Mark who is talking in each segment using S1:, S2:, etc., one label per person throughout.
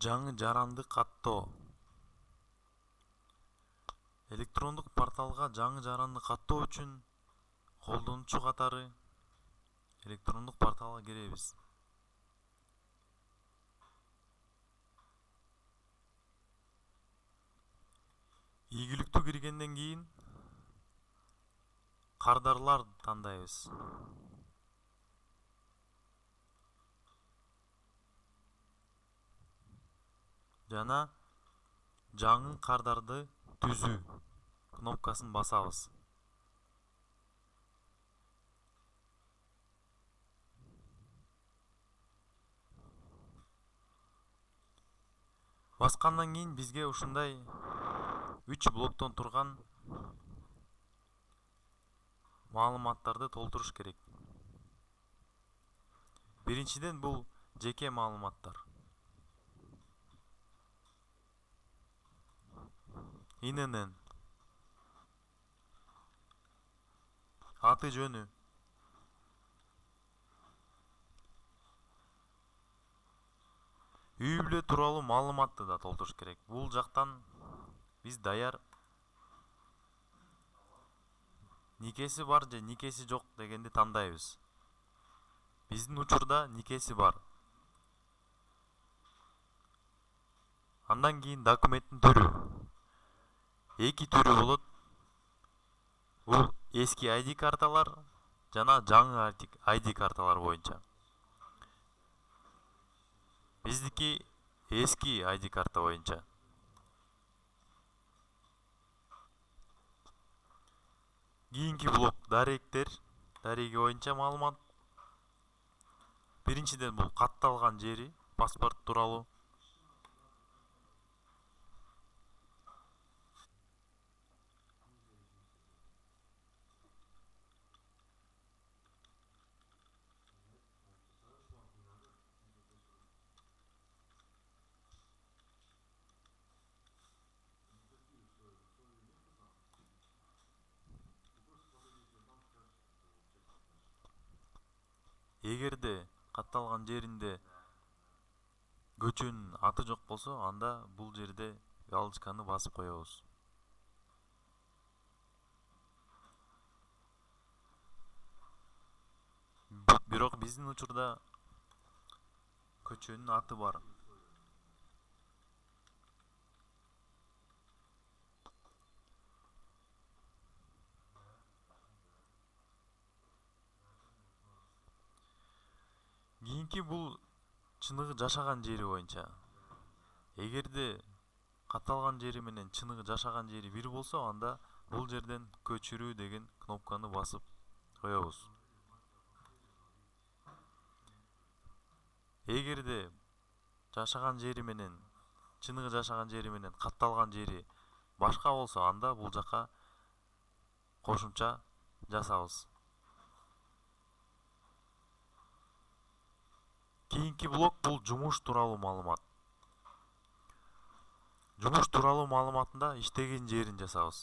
S1: Жаңы жаранды каттоо. Электрондук порталга жаңы жаранды каттоо үчүн колдонуучу катары электрондук порталга киребиз. Ийгиликтүү киргенден кийин кардарлар тандайбыз. Жана жаңы кардарды түзүү кнопкасын басабыз. Баскандан кийин бизге ушундай 3 блоктон турган маалыматтарды толтуруш керек. Биринчиден бул жеке маалыматтар. ИНН, аты жөнү, үй бүлө тууралуу маалыматты да толтуруш керек. Бул жактан биз даяр никеси бар же никеси жок дегенди тандайбыз. Биздин учурда никеси бар. Андан кийин документтин түрү. Эки түрү болот. Бул эски ID карталар жана жаңы ID карталар боюнча. Биздики эски ID карта боюнча. Кийинки блок даректер, дареги боюнча маалымат. Биринчиден бул катталган жери, паспорт тууралуу. Эгерде катталган жеринде көчөнүн аты жок болсо, анда бул жерде галочканы басып коебуз. Бирок биздин учурда көчөнүн аты бар. Кийинки бул чыныгы жашаган жери боюнча. Эгерде катталган жери менен чыныгы жашаган жери бир болсо, анда бул жерден көчүрүү деген кнопканы басып коебуз. Эгерде жашаган жери менен чыныгы жашаган жери менен катталган жери башка болсо, анда бул жака кошумча жасабыз. Кийинки блок бул жумуш тууралуу маалымат. Жумуш тууралуу маалыматында иштеген жерин жасабыз.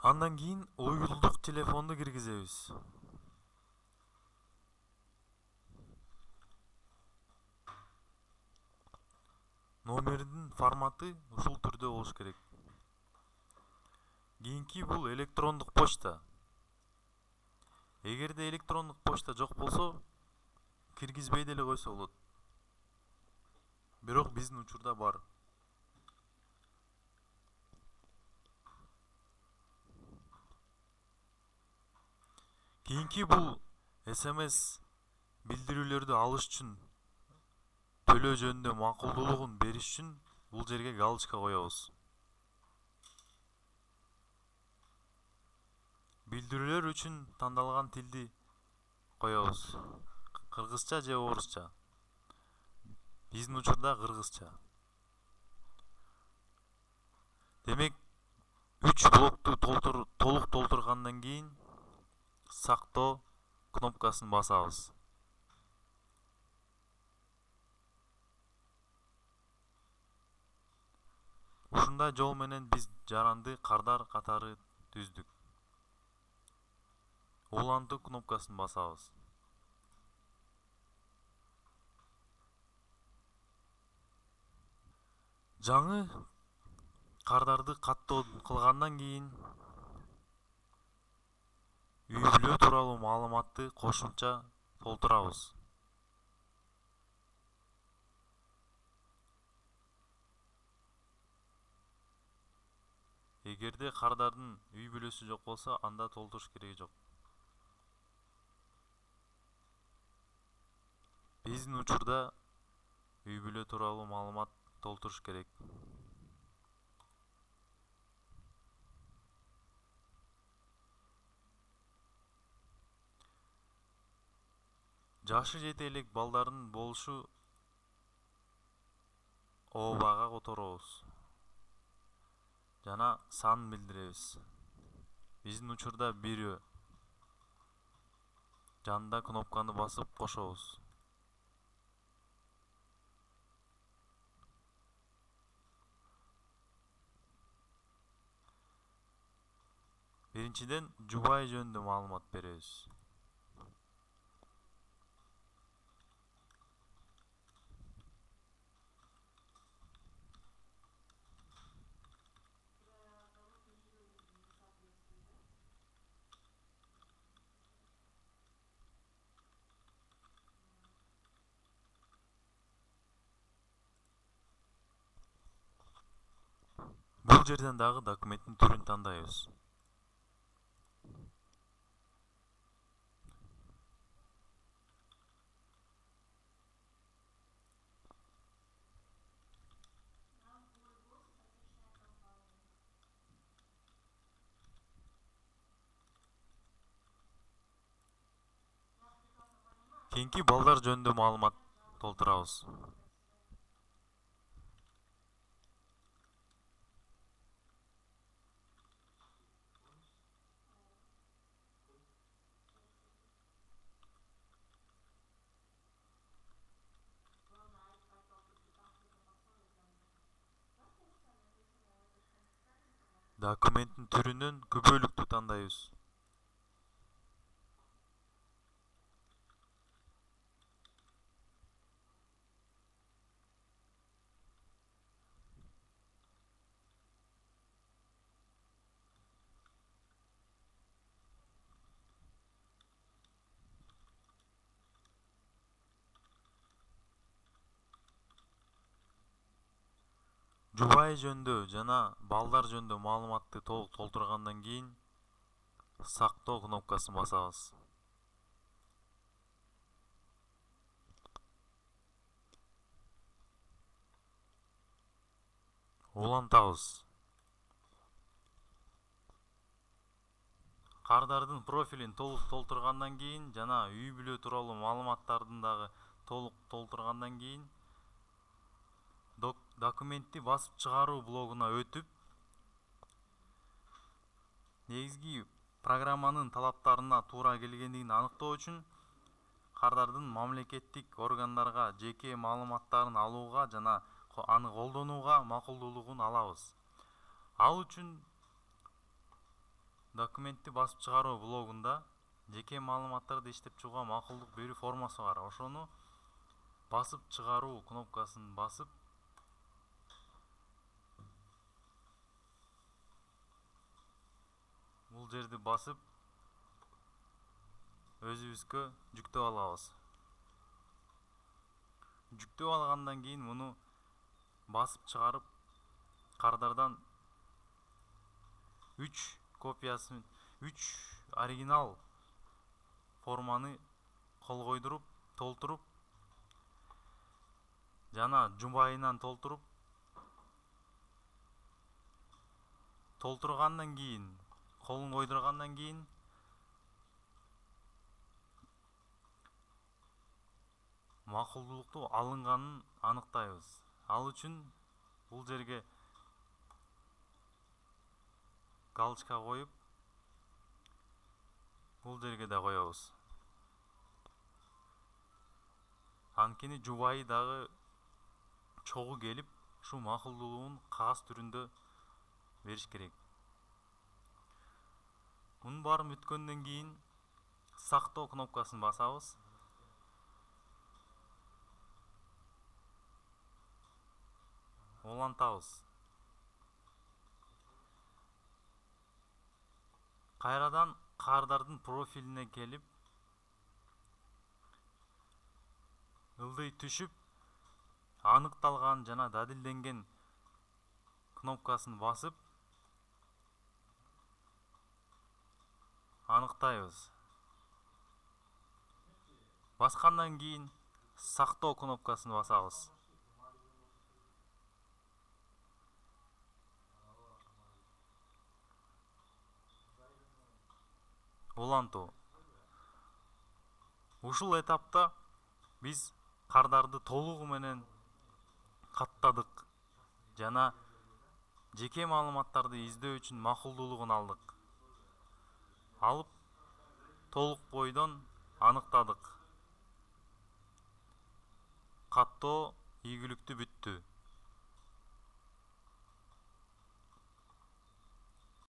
S1: Андан кийин уюлдук телефонду киргизебиз. Номердин форматы ушул түрдө болуш керек. Кийинки бул электрондук почта. Эгерде электрондук почта жок болсо, киргизбей деле койсо болот. Бирок биздин учурда бар. Кийинки бул SMS билдирүүлөрдү алыш үчүн төлөө жөнүндө макулдуулугун бериш үчүн бул жерге галочка коебуз. Билдирүүлөр үчүн тандалган тилди коебуз. Кыргызча же орусча. Биздин учурда кыргызча. Демек 3 блокту толук толтургандан кийин сактоо кнопкасын басабыз. Ушундай жол менен биз жаранды кардар катары түздүк. Улантуу кнопкасын басабыз. Жаңы кардарды каттоо кылгандан кийин үй бүлө тууралуу маалыматты кошумча толтурабыз. Эгерде кардардын үй бүлөсү жок болсо, анда толтуруш кереги жок. Биздин учурда үй бүлө тууралуу маалымат толтуруш керек. Жашы жете элек балдардын болушу ообага которобуз жана санын билдиребиз. Биздин учурда бирөө жанында кнопканы басып кошобуз. Биринчиден жубайы жөнүндө маалымат беребиз. Бул жерден дагы документтин түрүн тандайбыз. Кийинки балдар жөнүндө маалымат толтурабыз. Документтин түрүнөн күбөлүктү тандайбыз. Жубайы жөнүндө жана балдар жөнүндө маалыматты толук толтургандан кийин сактоо кнопкасын басабыз. Улантабыз. Кардардын профилин толук толтургандан кийин жана үй бүлө тууралуу маалыматтардын дагы толук толтургандан кийин документти басып чыгаруу блогуна өтүп, негизги программанын талаптарына туура келгендигин аныктоо үчүн кардардын мамлекеттик органдарга жеке маалыматтарын алууга жана аны колдонууга макулдуулугун алабыз. Ал үчүн документти басып чыгаруу блогунда жеке маалыматтарды иштеп чыгууга макулдук берүү формасы бар. Ошону басып чыгаруу кнопкасын басып, бул жерди басып өзүбүзгө жүктөп алабыз. Жүктөп алгандан кийин муну басып чыгарып, кардардан 3 копиясын, 3 оригинал форманы кол койдуруп, толтуруп жана жубайынан толтургандан кийин, колун койдургандан кийин макулдуулукту алынганын аныктайбыз. Ал үчүн бул жерге галочка коюп, бул жерге да коебуз. Анткени жубайы дагы чогуу келип, ушу макулдуулугун кагаз түрүндө бериш керек. баарын бүткөндөн кийин сактоо кнопкасын басабыз. Улантабыз. Кайрадан кардардын профилине келип, ылдый түшүп, аныкталган жана далилденген кнопкасын басып аныктайбыз. Баскандан кийин сактоо кнопкасын басабыз. Улантуу. Ушул этапта биз кардарды толугу менен каттадык жана жеке маалыматтарды издөө үчүн макулдуулугун алдык. Алып толук бойдон аныктадык. Каттоо ийгиликтүү бүттү.